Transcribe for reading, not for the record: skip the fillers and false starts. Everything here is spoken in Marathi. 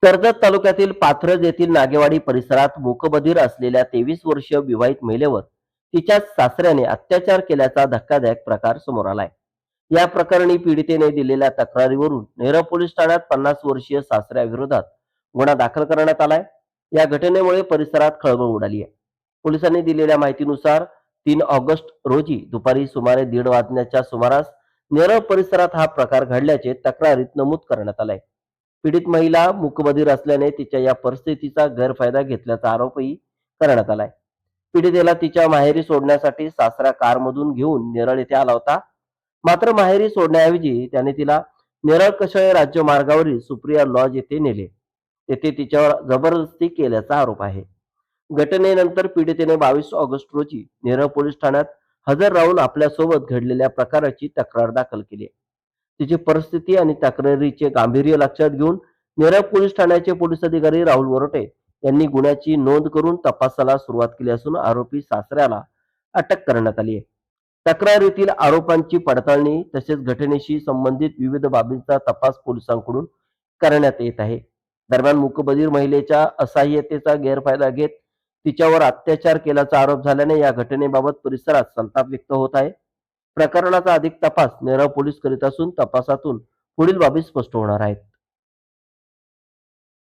कर्जत तालुक्यातील पाथरज येथील नागेवाडी परिसरात मूकबधीर असलेल्या 23 वर्षीय विवाहित महिलेवर तिच्या सासऱ्याने अत्याचार केल्याचा धक्कादायक प्रकार समोर आलाय. या प्रकरणी पीडितेने दिलेल्या तक्रारीवरून नेरळ पोलीस ठाण्यात 50 वर्षीय सासऱ्याविरोधात गुन्हा दाखल करण्यात आलाय. या घटनेमुळे परिसरात खळबळ उडाली आहे. पोलिसांनी दिलेल्या माहितीनुसार 3 ऑगस्ट रोजी दुपारी सुमारे 1:30 वाजण्याच्या सुमारास नेरळ परिसरात हा प्रकार घडल्याचे तक्रारीत नमूद करण्यात आलाय. पीडित महिला मूकबधीर असल्याने तिच्या या परिस्थितीचा गैरफायदा घेतल्याचा आरोपही करण्यात आलाय. पीडितेला तिच्या माहेरी सोडण्यासाठी सासरा कारमधून घेऊन नेरळ येथे आला होता. मात्र माहेरी सोडण्याऐवजी त्याने तिला नेरळ कशळे राज्य मार्गावरील सुप्रिया लॉज येथे नेले. तेथे तिच्यावर जबरदस्ती केल्याचा आरोप आहे. घटनेनंतर पीडितेने 22 ऑगस्ट रोजी नेरळ पोलीस ठाण्यात हजर राहून आपल्यासोबत घडलेल्या प्रकाराची तक्रार दाखल केली. तिची परिस्थिती आणि तक्रारीचे गांभीर्य लक्षात घेऊन नेरळ पोलीस ठाण्याचे पोलीस अधिकारी राहुल वरोटे यांनी गुन्ह्याची नोंद करून तपासाला सुरुवात केली असून आरोपी सासऱ्याला अटक करण्यात आली आहे. तक्रारीतील आरोपांची पडताळणी तसेच घटनेशी संबंधित विविध बाबींचा तपास पोलिसांकडून करण्यात येत आहे. दरम्यान मूकबधीर महिलेच्या असहाय्यतेचा गैरफायदा घेत तिच्यावर अत्याचार केल्याचा आरोप झाल्याने या घटनेबाबत परिसरात संताप व्यक्त होत आहे. प्रकरणाचा अधिक तपास नेरळ पोलीस करीत असून तपासातून पुढील बाबी स्पष्ट होणार आहेत.